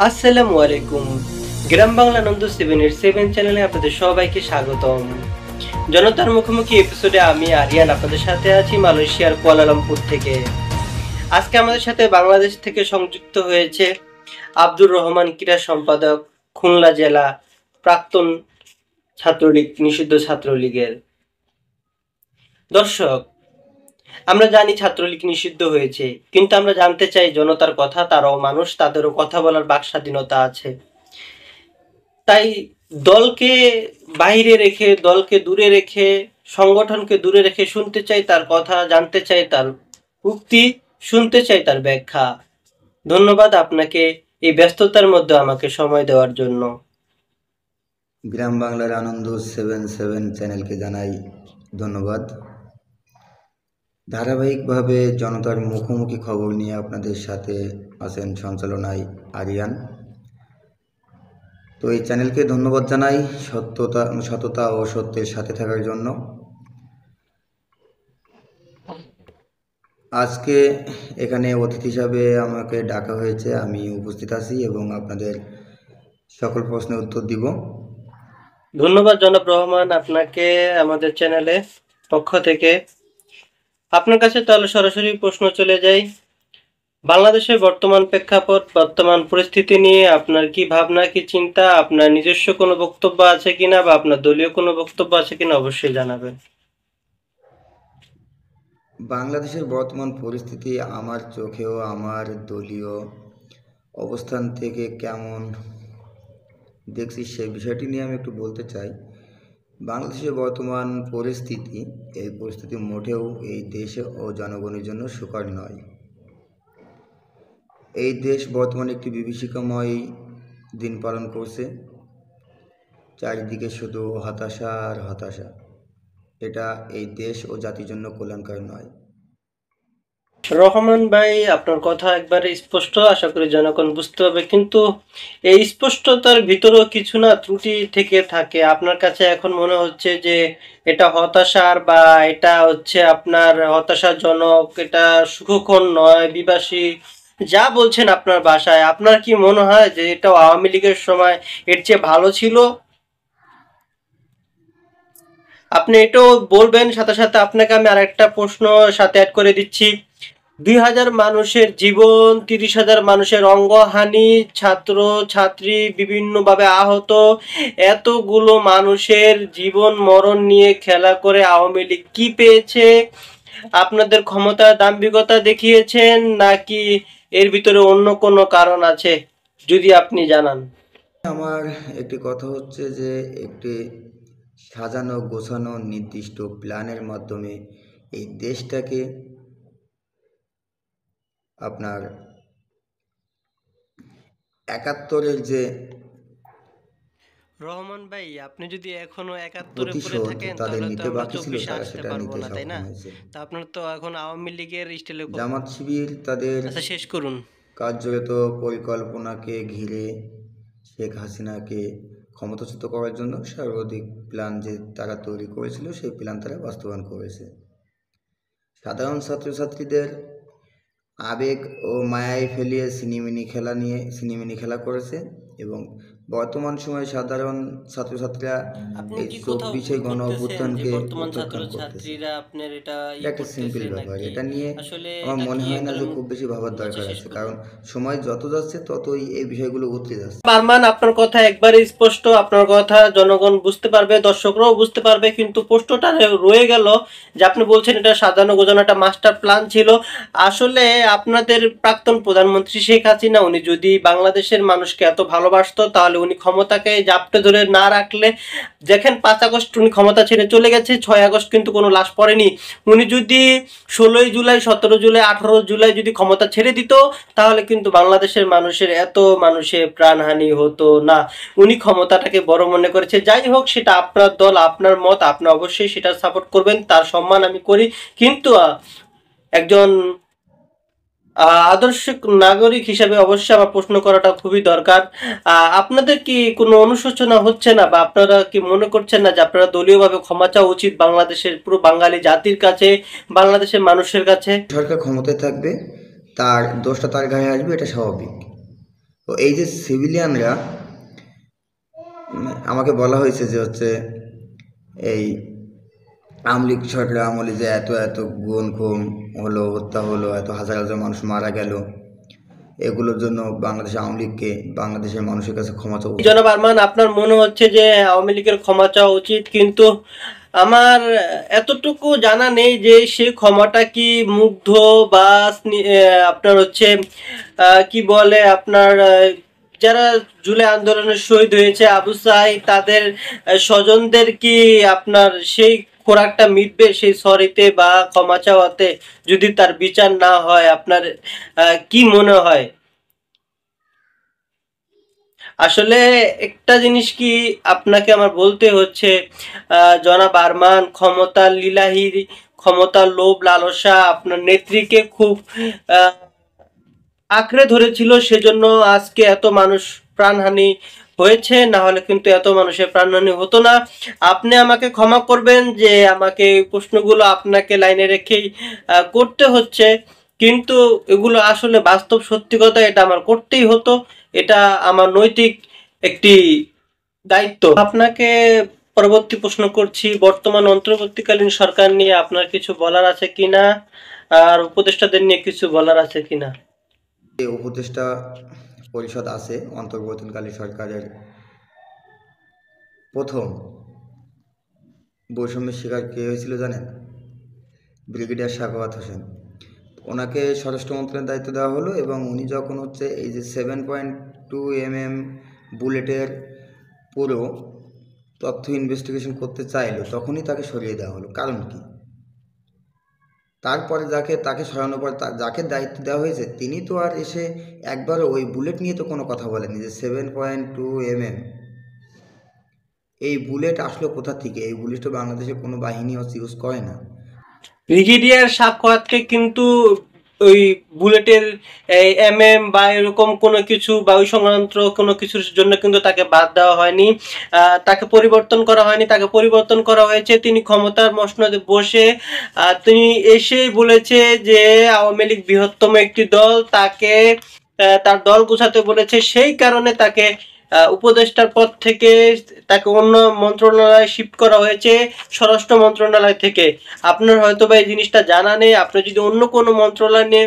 আসসালামু আলাইকুম। গ্রাম বাংলা নন্দ 787 চ্যানেলে আপনাদের সবাইকে স্বাগতম। জনতার মুখোমুখি এপিসোডে আমি আরিয়ান আপনাদের সাথে আছি মালয়েশিয়ার কুয়ালালামপুর থেকে। আজকে আমাদের সাথে বাংলাদেশ থেকে সংযুক্ত হয়েছে আব্দুর রহমান, ক্রীড়া সম্পাদক, খুলনা জেলা, প্রাক্তন ছাত্রলীগ, নিষিদ্ধ ছাত্রলীগের। দর্শক, আমরা জানি ছাত্রলীগ নিষিদ্ধ হয়েছে, কিন্তু আমরা জানতে চাই জনতার কথা। তারাও মানুষ, তাদেরও কথা বলার বাক স্বাধীনতা আছে। তাই দলকে বাইরে রেখে, দলকে দূরে রেখে, সংগঠনকে দূরে রেখে শুনতে চাই তার কথা, জানতে চাই তার উক্তি, শুনতে চাই তার ব্যাখ্যা। ধন্যবাদ আপনাকে এই ব্যস্ততার মধ্যে আমাকে সময় দেওয়ার জন্য। গ্রাম বাংলার আনন্দ 77 চ্যানেলকে জানাই ধন্যবাদ। ধারাবাহিকভাবে জনতার মুখোমুখি খবর নিয়ে আপনাদের সাথে আছেন সঞ্চালনায় আরিয়ান। তো এই চ্যানেলকে ধন্যবাদ জানাই সততা ও সত্যের সাথে থাকার জন্য। আজকে এখানে অতিথি হিসাবে আমাকে ডাকা হয়েছে, আমি উপস্থিত আছি এবং আপনাদের সকল প্রশ্নের উত্তর দিব। ধন্যবাদ জনাব রহমান আপনাকে আমাদের চ্যানেলে পক্ষ থেকে। আপনার কাছে তাহলে সরাসরি প্রশ্ন চলে যাই। বাংলাদেশের বর্তমান প্রেক্ষাপট, বর্তমান পরিস্থিতি নিয়ে আপনার কি ভাবনা, কি চিন্তা, আপনার নিজস্ব কোনো বক্তব্য আছে কিনা বা আপনার দলীয় কোনো বক্তব্য আছে কিনা অবশ্যই জানাবেন। বাংলাদেশের বর্তমান পরিস্থিতি আমার চোখেও আমার দলীয় অবস্থান থেকে কেমন দেখছি সেই বিষয়টি নিয়ে আমি একটু বলতে চাই। বাংলাদেশের বর্তমান পরিস্থিতি, এই পরিস্থিতি মোটেও এই দেশে ও জনগণের জন্য সুখকর নয়। এই দেশ বর্তমানে একটি বিভীষিকাময় দিন পালন করছে। চারিদিকে শুধু হতাশা আর হতাশা। এটা এই দেশ ও জাতির জন্য কল্যাণকর নয়। রহমান ভাই, আপনার কথা একবারে স্পষ্ট, আশা করি জনগণ বুঝতে পারবে, কিন্তু এই স্পষ্টতার ভিতরেও কিছু না ত্রুটি থেকে থাকে। আপনার কাছে এখন মনে হচ্ছে যে এটা হতাশার বা এটা হচ্ছে আপনার হতাশাজনক, এটা সুখকর নয়, বিবাসী যা বলছেন আপনার ভাষায়। আপনার কি মনে হয় যে এটা আওয়ামী লীগের সময় এর চেয়ে ভালো ছিল? আপনি এটাও বলবেন, সাথে সাথে আপনাকে আমি আরেকটা প্রশ্ন সাথে অ্যাড করে দিচ্ছি। 2000 মানুষের জীবন, 30,000 মানুষের অঙ্গহানি, ছাত্র ছাত্রী বিভিন্নভাবে আহত, এতগুলো মানুষের জীবন মরণ নিয়ে খেলা করে আওয়ামী লীগ কি পেয়েছে? আপনাদের ক্ষমতার দাম্ভিকতা দেখিয়েছেন, নাকি এর ভিতরে অন্য কোনো কারণ আছে? যদি আপনি জানান। আমার একটি কথা হচ্ছে যে একটি সাজানো গোছানো নির্দিষ্ট প্ল্যানের মাধ্যমে এই দেশটাকে আপনার 71-এর যে রহমান ভাই, আপনি যদি এখনো 71-এ পড়ে প্রতিশোধ থাকেন তাদের তাহলে তো নিতে আমরা বাকি ছিল, 24-এ তারা আসতে সেটা পারবো নিতে না, তাই সক্ষম না? হয়েছে। তা আপনার তো এখন আওয়ামী লীগের স্টাইলে। জামাত শিবির তাদের আচ্ছা, শেষ করুন। কার্যত পরিকল্পনাকে ঘিরে শেখ হাসিনাকে ক্ষমতাচ্যুত করার জন্য সর্বাধিক প্ল্যান যে তারা তৈরি করেছিল, সেই প্ল্যান তারা বাস্তবায়ন করেছে। সাধারণ ছাত্রছাত্রীদের আবেগ ও মায়ায় ফেলিয়ে সিনেমিনি খেলা করেছে এবং বর্তমান সময়ে সাধারণ ছাত্রছাত্রীরা আপনি এই কি কোথাও 24শে ভুল গণ করতেছেন যে অভ্যুত্থানকে বর্তমান প্রত্যাখ্যান করতেছে। ছাত্রছাত্রীরা আপনার এটা এটা একটা সিম্পল করতেছে ব্যাপার, নাকি? এটা নিয়ে আসলে আমার এটা মনে কি হয় না একবারে যে খুব বেশি ভাবার আচ্ছা, দরকার শেষ আছে, করুন। কারণ সময় যত যাচ্ছে ততই এই বিষয়গুলো উতরে যাচ্ছে। বারমান, আপনার কথা একবারে স্পষ্ট, আপনার কথা জনগণ বুঝতে পারবে, দর্শকরাও বুঝতে পারবে, কিন্তু প্রশ্নটা রয়ে গেল যে আপনি বলছেন এটা সাজানো গোছানো একটা মাস্টার প্ল্যান ছিল। আসলে আপনাদের প্রাক্তন প্রধানমন্ত্রী শেখ হাসিনা, উনি যদি বাংলাদেশের মানুষকে এত ভালোবাসতো তাহলে উনি ক্ষমতাকে জাপটে ধরে না রাখলে, দেখেন 5 আগস্ট উনি ক্ষমতা ছেড়ে চলে গেছে, 6 আগস্ট কিন্তু কোনো লাশ পড়েনি। উনি যদি 16 জুলাই, 17 জুলাই, 18 জুলাই যদি ক্ষমতা ছেড়ে দিত তাহলে কিন্তু বাংলাদেশের মানুষের এত মানুষের প্রাণহানি হতো না। উনি ক্ষমতাটাকে বড় মনে করেছে। যাই হোক, সেটা আপনার দল, আপনার মত, আপনি অবশ্যই সেটা সাপোর্ট করবেন, তার সম্মান আমি করি। কিন্তু একজন আদর্শ নাগরিক হিসাবে অবশ্যই আমার প্রশ্ন করাটা খুবই দরকার। আপনাদের কি কোনো অনুশোচনা হচ্ছে না, বা আপনারা কি মনে করছেন না যে আপনারা দলীয়ভাবে ক্ষমা চাওয়া উচিত বাংলাদেশের পুরো বাঙালি জাতির কাছে, বাংলাদেশের মানুষের কাছে? সরকার ক্ষমতায় থাকবে, তার দোষটা তার গায়ে আসবে, এটা স্বাভাবিক। তো এই যে সিভিলিয়ানরা, আমাকে বলা হয়েছে যে হচ্ছে এই আওয়ামী লীগ সরকারের আমলে যে এত এত খুন হলো, হত্যা হলো, এত হাজার হাজার মানুষ মারা গেল, এগুলোর জন্য বাংলাদেশ আওয়ামী লীগকে বাংলাদেশের মানুষের কাছে ক্ষমা চাওয়া উচিত। জনাব আরমান, আপনার মনে হচ্ছে যে আওয়ামী লীগের ক্ষমা চাওয়া উচিত, কিন্তু আমার এতটুকু জানা নেই যে সেই ক্ষমাটা কি মুগ্ধ বা আপনার হচ্ছে কি বলে আপনার যারা জুলাই আন্দোলনের শহীদ হয়েছে আবু সাঈদ তাদের স্বজনদের কি আপনার সেই খোরাকটা মিটবে সেই সরিতে বা ক্ষমা চাওয়াতে, যদি তার বিচার না হয়? আপনার কি মনে হয়? আসলে একটা জিনিস কি আপনাকে আমার বলতে হচ্ছে, জনাব আরমান, ক্ষমতার লিলাহি, ক্ষমতার লোভ লালসা আপনার নেত্রীকে খুব আঁকড়ে ধরেছিল, সেজন্য আজকে এত মানুষ প্রাণহানি হয়েছে, না হলে কিন্তু এত মানুষের প্রাণহানি হতো না। আপনি আমাকে ক্ষমা করবেন যে আমাকে এই প্রশ্নগুলো আপনাকে লাইনে রেখেই করতে হচ্ছে, কিন্তু এগুলো আসলে বাস্তব সত্যি কথা, এটা আমার করতেই হতো, এটা আমার নৈতিক একটি দায়িত্ব। আপনাকে পরবর্তী প্রশ্ন করছি, বর্তমান অন্তর্বর্তীকালীন সরকার নিয়ে আপনার কিছু বলার আছে কিনা, আর উপদেষ্টাদের নিয়ে কিছু বলার আছে কিনা? যে উপদেষ্টা পরিষদ আছে অন্তর্বর্তীকালীন সরকারের, প্রথম বৈষম্যের শিকার কে হয়েছিল জানেন? ব্রিগেডিয়ার সাখাওয়াত হোসেন। ওনাকে স্বরাষ্ট্র মন্ত্রণালয়ের দায়িত্ব দেওয়া হলো এবং উনি যখন হচ্ছে এই যে 7.2 mm বুলেটের পুরো তথ্য ইনভেস্টিগেশন করতে চাইলো, তখনই তাকে সরিয়ে দেওয়া হলো। কারণ কি? তারপরে তাকে সরানোর পর যাকে দায়িত্ব দেওয়া হয়েছে তিনি তো আর এসে একবারও ওই বুলেট নিয়ে তো কোনো কথা বলেনি যে 7.2 mm এই বুলেট আসলো কোথা থেকে। এই বুলেট তো বাংলাদেশের কোনো বাহিনী ইউজ করে না। ব্রিগেডিয়ার সাখাওয়াতকে কিন্তু ওই বুলেটের বা এরকম কোনো কিছু বা ওই সংক্রান্ত কোনো কিছুর জন্য কিন্তু তাকে বাদ দেওয়া হয়নি, তাকে পরিবর্তন করা হয়নি। তাকে পরিবর্তন করা হয়েছে তিনি ক্ষমতার মসনদে বসে তিনি এসে বলেছে যে আওয়ামী লীগ বৃহত্তম একটি দল, তাকে তার দল গোছাতে বলেছে, সেই কারণে তাকে উপদেষ্টার পদ থেকে তাকে অন্য মন্ত্রণালয়ে শিফট করা হয়েছে, স্বরাষ্ট্র মন্ত্রণালয় থেকে। আপনার হয়তো বা এই জিনিসটা জানা নেই। আপনি যদি অন্য কোনো মন্ত্রণালয় নিয়ে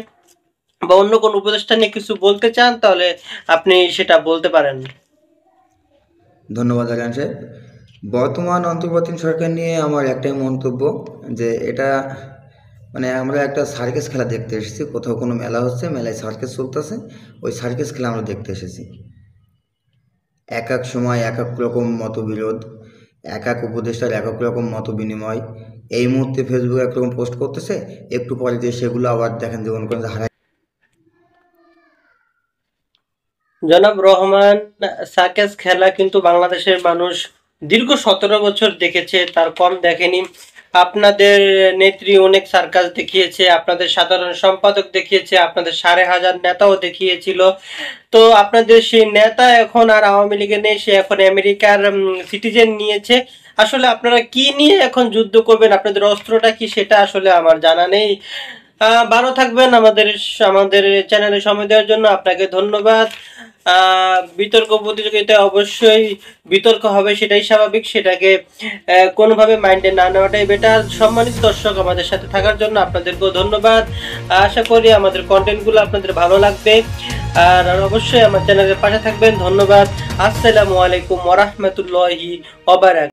বা অন্য কোনো উপদেষ্টা নিয়ে কিছু বলতে চান তাহলে আপনি সেটা বলতে পারেন। ধন্যবাদ আরিয়ান সাহেব। বর্তমান অন্তর্বর্তী সরকার নিয়ে আমার একটাই মন্তব্য যে এটা মানে আমরা একটা সার্কাস খেলা দেখতে এসেছি। কোথাও কোনো মেলা হচ্ছে, মেলায় সার্কাস চলতেছে, ওই সার্কাস খেলা আমরা দেখতে এসেছি। এক এক সময় এক এক রকম মতবিরোধ, এক এক উপদেষ্টার এক এক রকম মত বিনিময়। এই মুহূর্তে ফেসবুকে একরকম পোস্ট করতেছে, একটু পরে যে সেগুলো আবার দেখেন যে মনে করেন যে হারাই। জনাব রহমান, সার্কাস খেলা কিন্তু বাংলাদেশের মানুষ দীর্ঘ 17 বছর দেখেছে, তার কম দেখেনি। আপনাদের নেত্রী অনেক সার্কাস দেখিয়েছে, আপনাদের সাধারণ সম্পাদক দেখিয়েছে, আপনাদের 5,500 নেতাও দেখিয়েছিল। তো আপনাদের সেই নেতা এখন আর আওয়ামী লীগে নেই, সে এখন আমেরিকার সিটিজেন নিয়েছে। আসলে আপনারা কি নিয়ে এখন যুদ্ধ করবেন, আপনাদের অস্ত্রটা কি সেটা আসলে আমার জানা নেই। ভালো থাকবেন। আমাদের চ্যানেলে সময় দেওয়ার জন্য আপনাকে ধন্যবাদ। বিতর্ক প্রতিযোগিতায় অবশ্যই বিতর্ক হবে, সেটাই স্বাভাবিক, সেটাকে কোনোভাবে মাইন্ডে না নেওয়াটাই বেটার। সম্মানিত দর্শক, আমাদের সাথে থাকার জন্য আপনাদেরকেও ধন্যবাদ। আশা করি আমাদের কন্টেন্টগুলো আপনাদের ভালো লাগবে, আর অবশ্যই আমার চ্যানেলের পাশে থাকবেন। ধন্যবাদ। আসসালামু আলাইকুম ওয়া রাহমাতুল্লাহি ওয়া বারাকাতুহু।